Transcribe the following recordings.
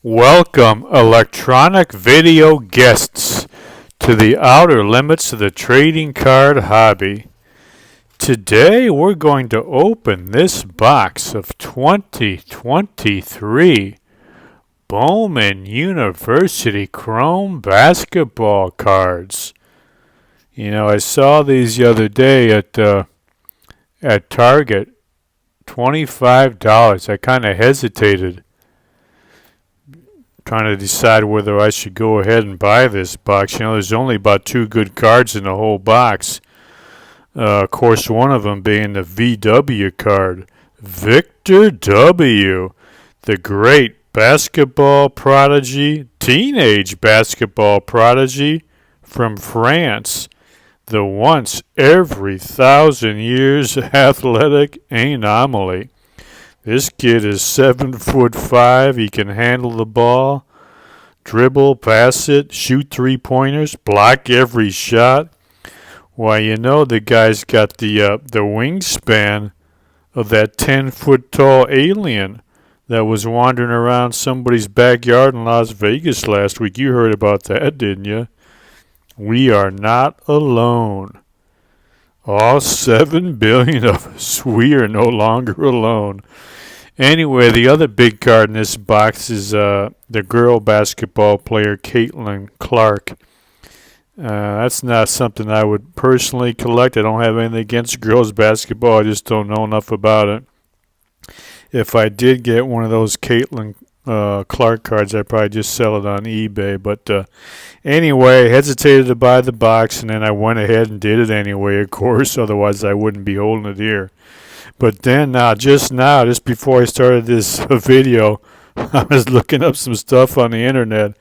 Welcome, electronic video guests, to the outer limits of the trading card hobby. Today we're going to open this box of 2023 Bowman University Chrome basketball cards. You know, I saw these the other day at Target, $25. I kind of hesitated, trying to decide whether I should go ahead and buy this box. You know, there's only about two good cards in the whole box. Of course, one of them being the VW card. Victor W., the great basketball prodigy, teenage basketball prodigy from France. The once every 1,000 years athletic anomaly. This kid is 7'5". He can handle the ball, dribble, pass it, shoot three-pointers, block every shot. Why, you know the guy's got the wingspan of that 10-foot tall alien that was wandering around somebody's backyard in Las Vegas last week. You heard about that, didn't you? We are not alone. All 7 billion of us, we are no longer alone. Anyway, the other big card in this box is the girl basketball player, Caitlin Clark. That's not something I would personally collect. I don't have anything against girls basketball. I just don't know enough about it. If I did get one of those Caitlin Clark cards, I'd probably just sell it on eBay. But anyway, I hesitated to buy the box, and then I went ahead and did it anyway, of course. Otherwise, I wouldn't be holding it here. But then just before I started this video, I was looking up some stuff on the internet.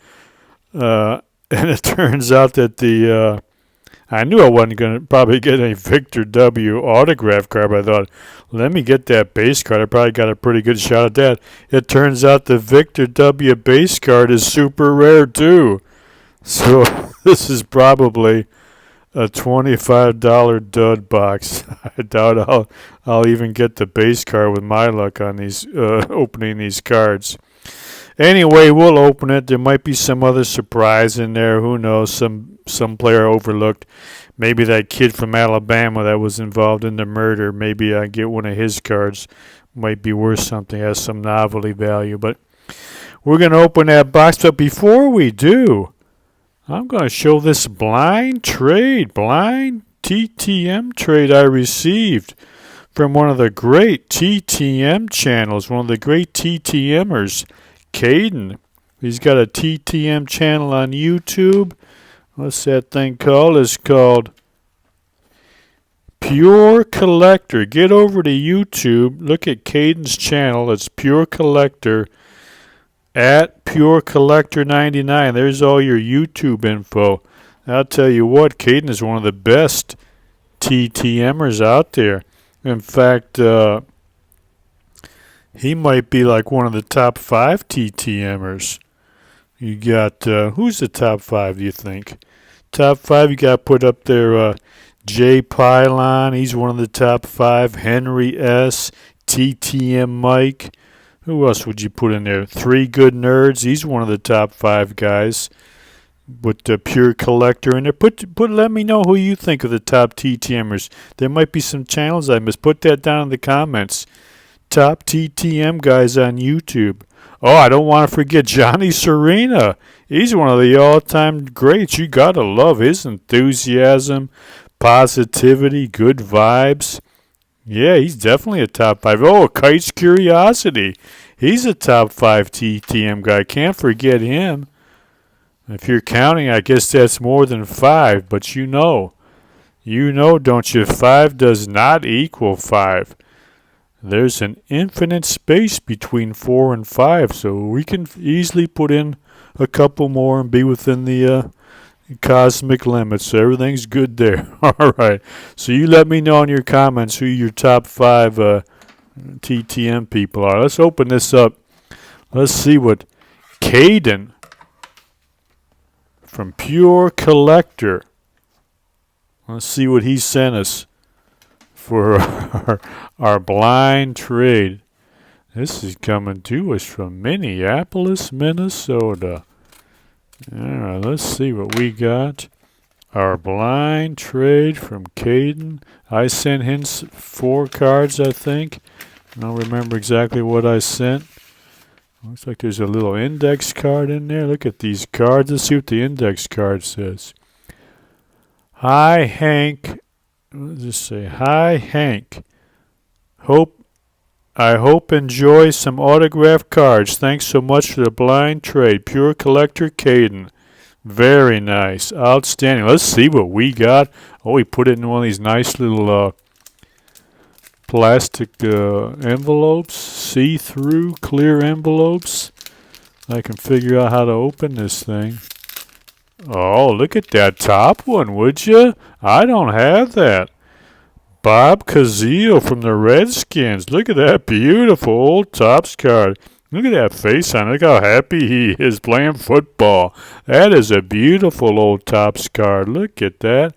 And it turns out that I knew I wasn't going to probably get a Victor W. autograph card, but I thought, let me get that base card. I probably got a pretty good shot at that. It turns out the Victor W. base card is super rare, too. So this is probably a $25 dud box. I doubt I'll even get the base card with my luck on these opening these cards. Anyway, we'll open it. There might be some other surprise in there. Who knows? Some player overlooked. Maybe that kid from Alabama that was involved in the murder. Maybe I get one of his cards. Might be worth something. Has some novelty value. But we're going to open that box. But before we do, I'm going to show this blind TTM trade I received from one of the great TTM channels, one of the great TTMers, Caden. He's got a TTM channel on YouTube. What's that thing called? It's called Pure Collector. Get over to YouTube. Look at Caden's channel. It's Pure Collector. At Pure Collector 99. There's all your YouTube info. I'll tell you what, Caden is one of the best TTMers out there. In fact, he might be like one of the top 5 TTMers. You got, who's the top 5, do you think? Top 5, you got to put up there Jay Pylon. He's one of the top 5. Henry S. TTM Mike. Who else would you put in there? 3 Good Nerds. He's one of the top 5 guys. With the Pure Collector in there. Let me know who you think of the top TTMers. There might be some channels I missed. Put that down in the comments. Top TTM guys on YouTube. Oh, I don't want to forget Johnny Serena. He's one of the all-time greats. You got to love his enthusiasm, positivity, good vibes. Yeah, he's definitely a top 5. Oh, Kite's Curiosity. He's a top 5 TTM guy. Can't forget him. If you're counting, I guess that's more than 5. But you know, don't you? 5 does not equal 5. There's an infinite space between 4 and 5. So we can easily put in a couple more and be within the cosmic limits. So everything's good there. All right. So you let me know in your comments who your top 5 TTM people are. Let's open this up. Let's see what Caden from Pure Collector. Let's see what he sent us for our blind trade. This is coming to us from Minneapolis, Minnesota. Alright, let's see what we got. Our blind trade from Caden. I sent him 4 cards, I think. I don't remember exactly what I sent. Looks like there's a little index card in there. Look at these cards. Let's see what the index card says. Hi, Hank. What does this say? Hi, Hank. I hope enjoy some autographed cards. Thanks so much for the blind trade. Pure Collector Caden. Very nice. Outstanding. Let's see what we got. Oh, we put it in one of these nice little plastic envelopes. See-through clear envelopes. I can figure out how to open this thing. Oh, look at that top one, would you? I don't have that. Bob Kazeel from the Redskins. Look at that beautiful old Topps card. Look at that face on it. Look how happy he is playing football. That is a beautiful old Topps card. Look at that.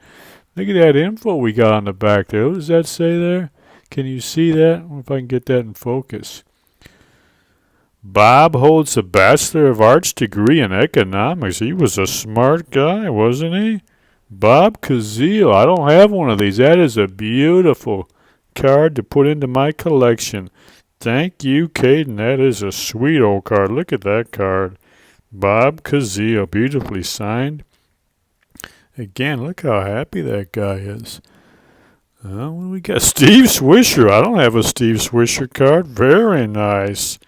Look at that info we got on the back there. What does that say there? Can you see that? I wonder if I can get that in focus. Bob holds a Bachelor of Arts degree in economics. He was a smart guy, wasn't he? Bob Kazeel. I don't have one of these. That is a beautiful card to put into my collection. Thank you, Caden. That is a sweet old card. Look at that card. Bob Kazeel. Beautifully signed. Again, look how happy that guy is. What do we got? Steve Swisher. I don't have a Steve Swisher card. Very nice.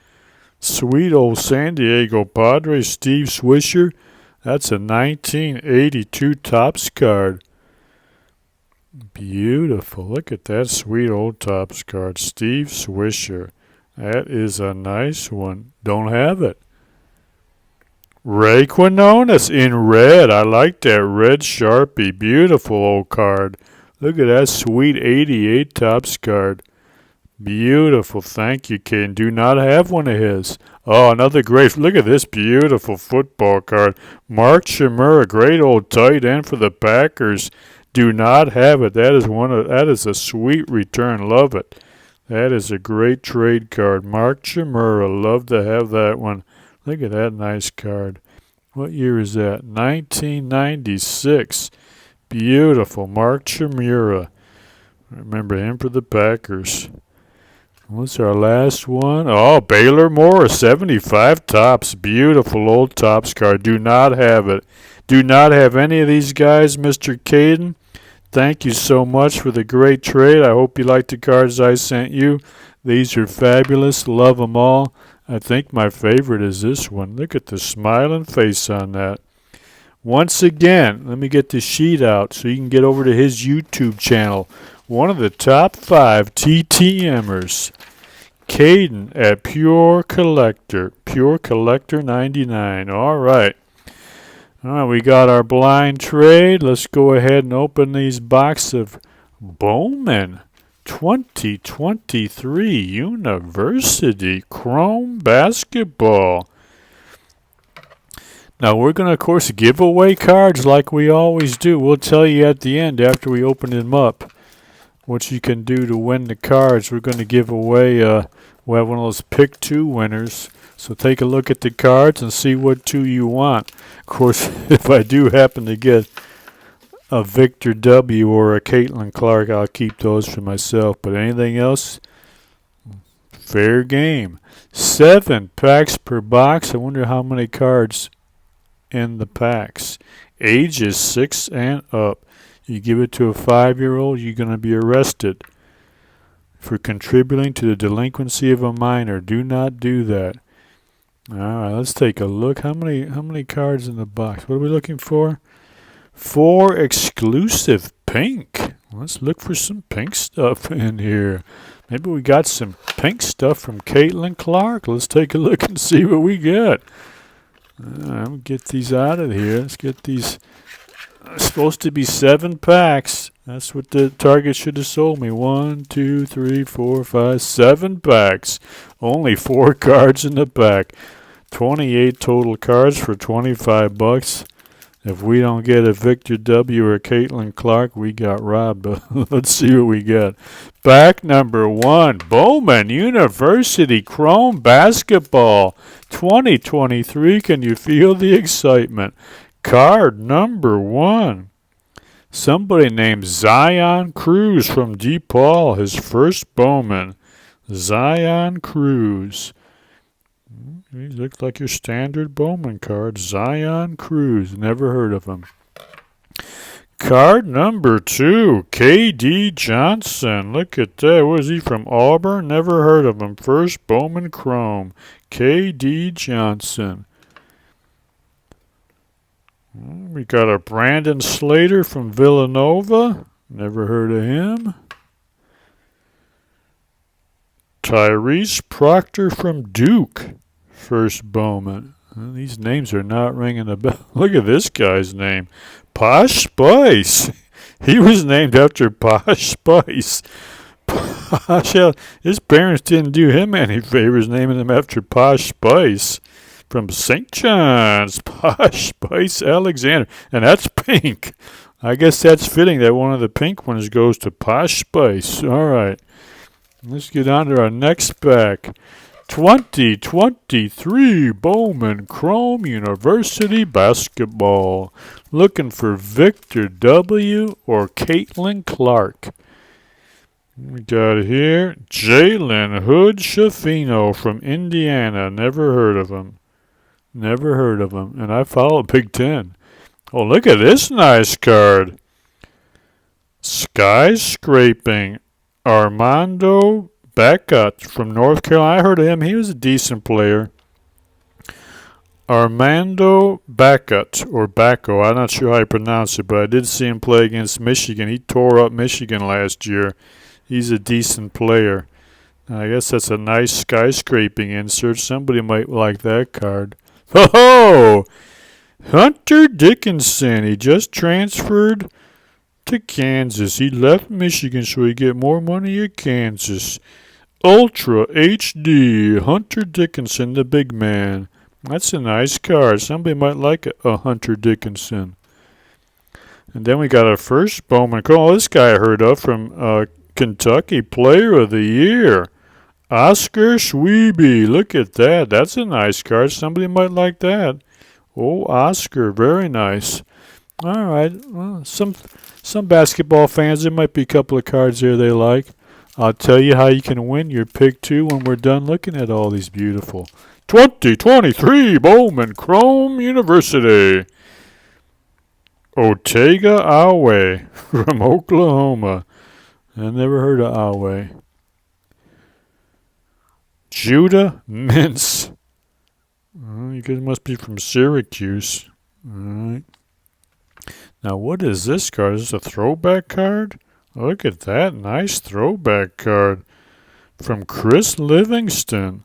Sweet old San Diego Padres. Steve Swisher. That's a 1982 Topps card. Beautiful. Look at that sweet old Topps card. Steve Swisher. That is a nice one. Don't have it. Ray Quinones in red. I like that red Sharpie. Beautiful old card. Look at that sweet 88 Topps card. Beautiful. Thank you, Ken. Do not have one of his. Oh, another great. Look at this beautiful football card. Mark Chimera, great old tight end for the Packers. Do not have it. That is a sweet return. Love it. That is a great trade card. Mark Chimera. Love to have that one. Look at that nice card. What year is that? 1996. Beautiful. Mark Chimera. Remember him for the Packers. What's our last one? Oh, Baylor Morris, 75 Topps. Beautiful old Topps card. Do not have it. Do not have any of these guys, Mr. Caden. Thank you so much for the great trade. I hope you like the cards I sent you. These are fabulous. Love them all. I think my favorite is this one. Look at the smiling face on that. Once again, let me get the sheet out so you can get over to his YouTube channel. One of the top 5 TTMers, Caden at Pure Collector 99. All right, we got our blind trade. Let's go ahead and open these boxes of Bowman 2023 University Chrome Basketball. Now, we're going to, of course, give away cards like we always do. We'll tell you at the end after we open them up what you can do to win the cards. We're going to give away, we'll have one of those pick 2 winners. So take a look at the cards and see what 2 you want. Of course, if I do happen to get a Victor W. or a Caitlin Clark, I'll keep those for myself. But anything else, fair game. 7 packs per box. I wonder how many cards in the packs. Ages 6 and up. You give it to a 5-year-old, you're going to be arrested for contributing to the delinquency of a minor. Do not do that. All right, let's take a look. How many cards in the box? What are we looking for? 4 exclusive pink. Let's look for some pink stuff in here. Maybe we got some pink stuff from Caitlin Clark. Let's take a look and see what we got. We'll get these out of here. Let's get these. It's supposed to be 7 packs. That's what the Target should have sold me. 1, 2, 3, 4, 5, 7 packs. Only 4 cards in the pack. 28 total cards for $25. If we don't get a Victor W. or Caitlin Clark, we got robbed. Let's see what we got. Back number 1, Bowman University Chrome Basketball 2023. Can you feel the excitement? Card number 1. Somebody named Zion Cruz from DePaul, his first Bowman. Zion Cruz. He looks like your standard Bowman card. Zion Cruz. Never heard of him. Card number 2. K.D. Johnson. Look at that. What is he, from Auburn? Never heard of him. First Bowman Chrome. K.D. Johnson. We got a Brandon Slater from Villanova. Never heard of him. Tyrese Proctor from Duke. First Bowman. These names are not ringing a bell. Look at this guy's name. Posh Spice. He was named after Posh Spice. His parents didn't do him any favors naming him after Posh Spice. From St. John's. Posh Spice Alexander. And that's pink. I guess that's fitting that one of the pink ones goes to Posh Spice. All right. Let's get on to our next pack. 2023 Bowman Chrome University Basketball. Looking for Victor W. or Caitlin Clark. We got here Jalen Hood Shafino from Indiana. Never heard of him. Never heard of him. And I follow Big Ten. Oh, look at this nice card. Skyscraping Armando Bacot from North Carolina. I heard of him. He was a decent player. Armando Bacot, or Bacco. I'm not sure how you pronounce it, but I did see him play against Michigan. He tore up Michigan last year. He's a decent player. I guess that's a nice skyscraping insert. Somebody might like that card. Oh! Hunter Dickinson. He just transferred to Kansas. He left Michigan so he get more money at Kansas. Ultra HD. Hunter Dickinson, the big man. That's a nice card. Somebody might like a Hunter Dickinson. And then we got our first Bowman. Oh, this guy I heard of from Kentucky Player of the Year. Oscar Schwebe. Look at that. That's a nice card. Somebody might like that. Oh, Oscar. Very nice. All right. Well, some basketball fans, there might be a couple of cards there they like. I'll tell you how you can win your pick 2 when we're done looking at all these beautiful 2023 Bowman Chrome University. Otega Awe from Oklahoma. I never heard of Awe. Judah Mintz. You guys must be from Syracuse. All right. Now, what is this card? Is this a throwback card? Look at that. Nice throwback card. From Chris Livingston.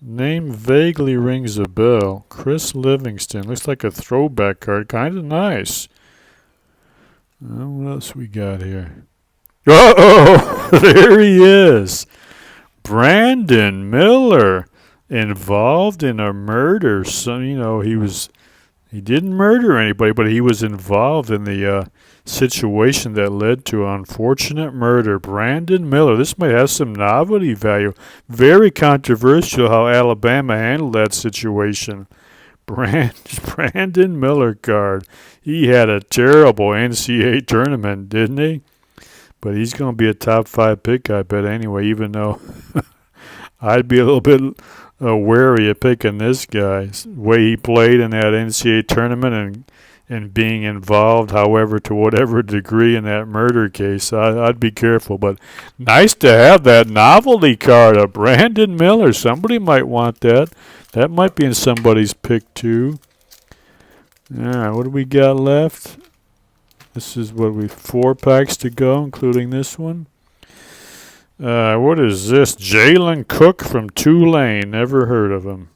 Name vaguely rings a bell. Chris Livingston. Looks like a throwback card. Kind of nice. What else we got here? Uh-oh! There he is. Brandon Miller. Involved in a murder. So, he didn't murder anybody, but he was involved in the situation that led to unfortunate murder. Brandon Miller. This might have some novelty value. Very controversial how Alabama handled that situation. Brandon Miller card. He had a terrible NCAA tournament, didn't he? But he's going to be a top 5 pick, I bet, anyway, even though I'd be a little bit wary of picking this guy. The way he played in that NCAA tournament and being involved, however, to whatever degree in that murder case, I'd be careful. But nice to have that novelty card of Brandon Miller. Somebody might want that. That might be in somebody's pick, too. All right, what do we got left? This is 4 packs to go, including this one. What is this? Jalen Cook from Tulane. Never heard of him.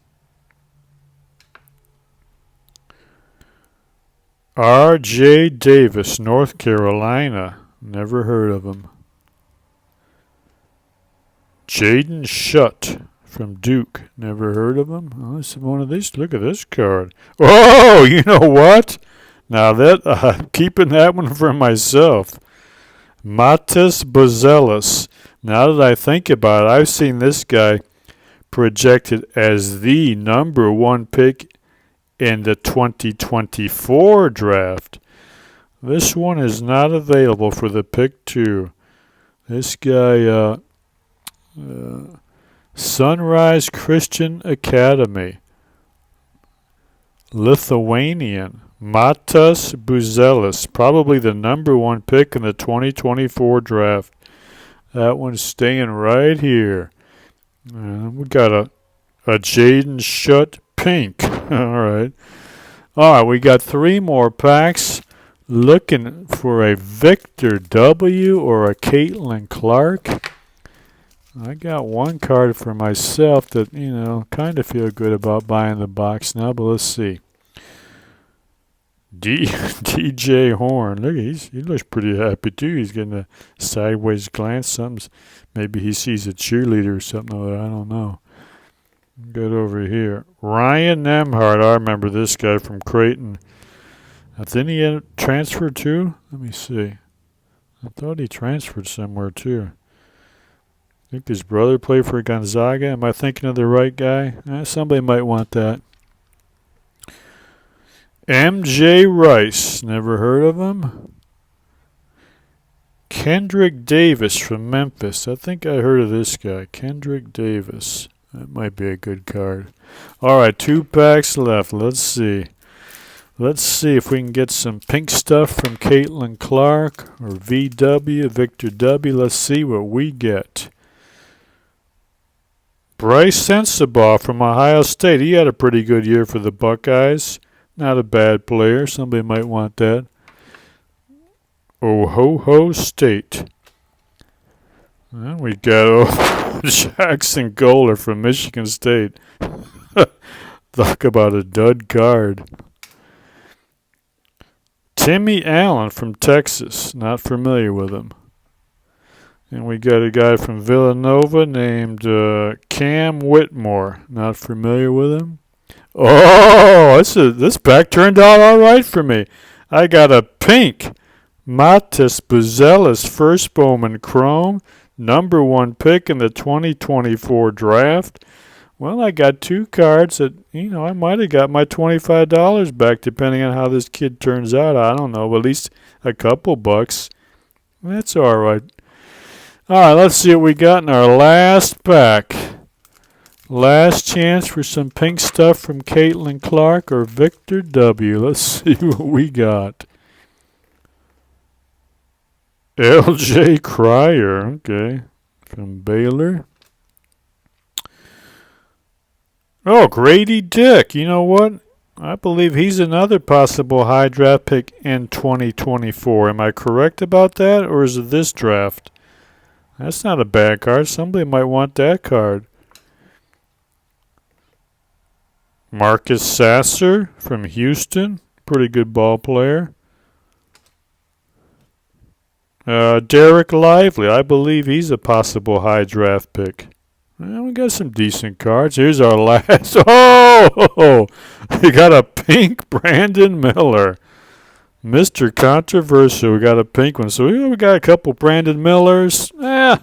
R.J. Davis, North Carolina. Never heard of him. Jaden Shutt from Duke. Never heard of him. Oh, this is one of these. Look at this card. Oh, you know what? Now that keeping that one for myself. Matis Bozelis. Now that I think about it, I've seen this guy projected as the number one pick in the 2024 draft. This one is not available for the pick 2. This guy, Sunrise Christian Academy, Lithuanian, Matas Buzelis, probably the number one pick in the 2024 draft. That one's staying right here. We got a Jaden Schutt pink. All right. All right, we got 3 more packs. Looking for a Victor W. or a Caitlin Clark. I got one card for myself that, kind of feel good about buying the box now, but let's see. DJ Horn. Look, he looks pretty happy too. He's getting a sideways glance. Maybe he sees a cheerleader or something like that. I don't know. Get over here. Ryan Nemhart. I remember this guy from Creighton. I think he had transferred too. Let me see. I thought he transferred somewhere too. I think his brother played for Gonzaga. Am I thinking of the right guy? Somebody might want that. MJ Rice. Never heard of him. Kendrick Davis from Memphis. I think I heard of this guy. Kendrick Davis. That might be a good card. All right, 2 packs left. Let's see. Let's see if we can get some pink stuff from Caitlin Clark or VW, Victor W. Let's see what we get. Bryce Sensabaugh from Ohio State. He had a pretty good year for the Buckeyes. Not a bad player. Somebody might want that. Ohio State. And we got Jackson Goller from Michigan State. Talk about a dud card. Timmy Allen from Texas. Not familiar with him. And we got a guy from Villanova named Cam Whitmore. Not familiar with him. Oh, this pack turned out all right for me. I got a pink Matis Buzelis first Bowman Chrome, number 1 pick in the 2024 draft. Well, I got 2 cards that, I might have got my $25 back depending on how this kid turns out. I don't know, at least a couple bucks. That's all right. All right, let's see what we got in our last pack. Last chance for some pink stuff from Caitlin Clark or Victor W. Let's see what we got. LJ Cryer, okay, from Baylor. Oh, Grady Dick. You know what? I believe he's another possible high draft pick in 2024. Am I correct about that, or is it this draft? That's not a bad card. Somebody might want that card. Marcus Sasser from Houston. Pretty good ball player. Derek Lively. I believe he's a possible high draft pick. Well, we got some decent cards. Here's our last. Oh! We got a pink Brandon Miller. Mr. Controversial. We got a pink one. So we got a couple Brandon Millers. I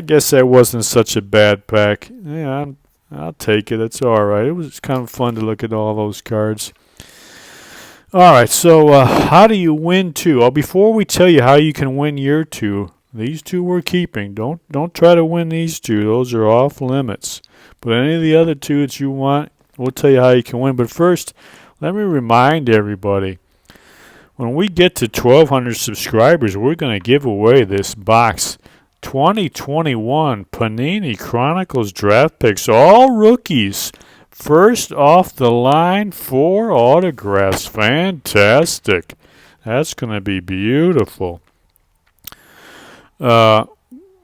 guess that wasn't such a bad pack. Yeah, I'll take it. It's all right. It was kind of fun to look at all those cards. All right, so how do you win 2? Oh, before we tell you how you can win your 2, these 2 we're keeping. Don't try to win these 2. Those are off limits. But any of the other 2 that you want, we'll tell you how you can win. But first, let me remind everybody, when we get to 1,200 subscribers, we're going to give away this box 2021 Panini Chronicles draft picks, all rookies. First off the line, 4 autographs. Fantastic. That's going to be beautiful. When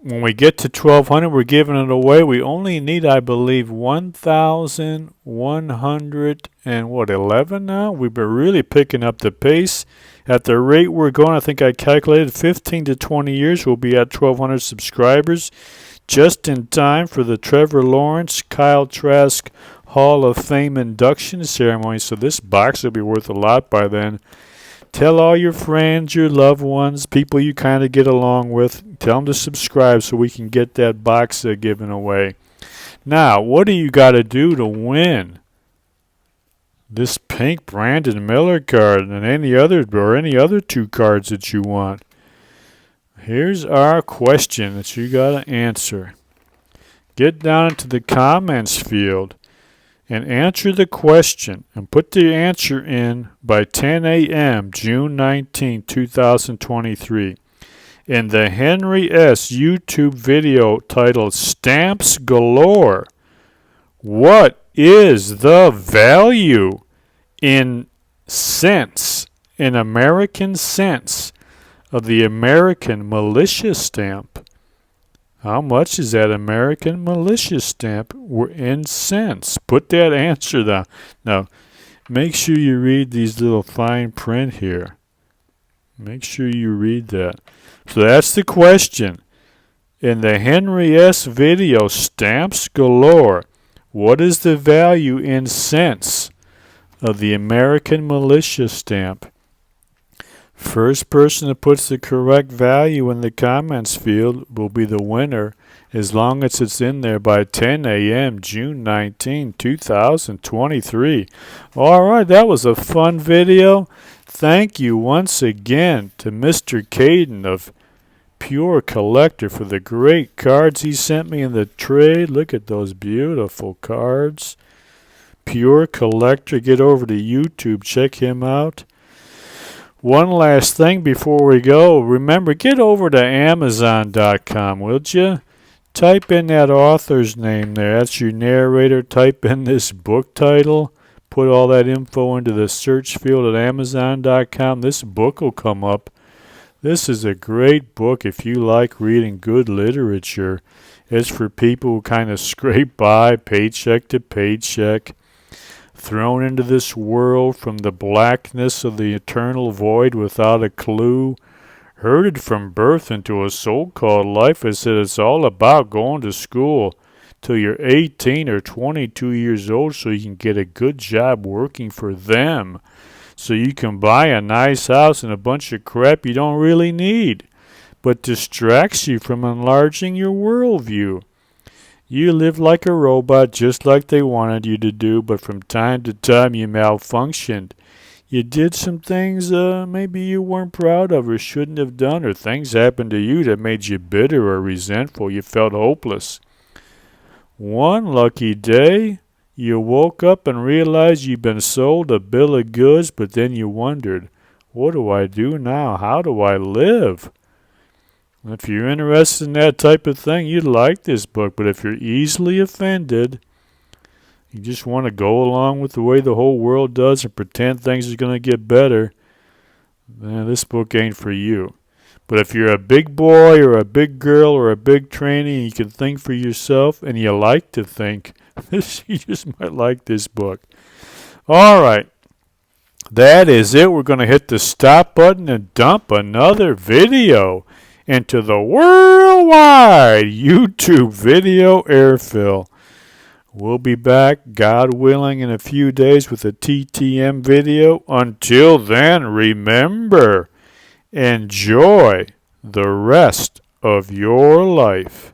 we get to 1,200, we're giving it away. We only need, I believe, 1,111 now. We've been really picking up the pace. At the rate we're going, I think I calculated 15 to 20 years, we'll be at 1,200 subscribers. Just in time for the Trevor Lawrence, Kyle Trask Hall of Fame induction ceremony, so this box will be worth a lot by then. Tell all your friends, your loved ones, people you kind of get along with, tell them to subscribe so we can get that box given away. Now, what do you got to do to win this pink Brandon Miller card and any other 2 cards that you want? Here's our question that you got to answer. Get down into the comments field and answer the question and put the answer in by 10 a.m. June 19, 2023. In the Henry S. YouTube video titled Stamps Galore, what is the value in cents, in American cents, of the American militia stamp? How much is that American militia stamp in cents? Put that answer down. Now, make sure you read these little fine print here. Make sure you read that. So that's the question. In the Henry S. video, Stamps Galore, what is the value in cents of the American militia stamp? First person that puts the correct value in the comments field will be the winner, as long as it's in there by 10 a.m. June 19, 2023. All right, that was a fun video. Thank you once again to Mr. Caden of Pure Collector for the great cards he sent me in the trade. Look at those beautiful cards. Pure Collector. Get over to YouTube. Check him out. One last thing before we go. Remember, get over to Amazon.com, will you? Type in that author's name there. That's your narrator. Type in this book title. Put all that info into the search field at Amazon.com. This book will come up. This is a great book if you like reading good literature. It's for people who kind of scrape by paycheck to paycheck, thrown into this world from the blackness of the eternal void without a clue, herded from birth into a so-called life. I said it's all about going to school till you're 18 or 22 years old so you can get a good job working for them, so you can buy a nice house and a bunch of crap you don't really need, but distracts you from enlarging your worldview. You lived like a robot just like they wanted you to do, but from time to time you malfunctioned. You did some things maybe you weren't proud of or shouldn't have done, or things happened to you that made you bitter or resentful. You felt hopeless. One lucky day, you woke up and realized you'd been sold a bill of goods, but then you wondered, what do I do now? How do I live? If you're interested in that type of thing, you'd like this book. But if you're easily offended, you just want to go along with the way the whole world does and pretend things are going to get better, then this book ain't for you. But if you're a big boy or a big girl or a big trainee and you can think for yourself and you like to think, you just might like this book. All right. That is it. We're going to hit the stop button and dump another video into the worldwide YouTube video airfill. We'll be back, God willing, in a few days with a TTM video. Until then, remember, enjoy the rest of your life.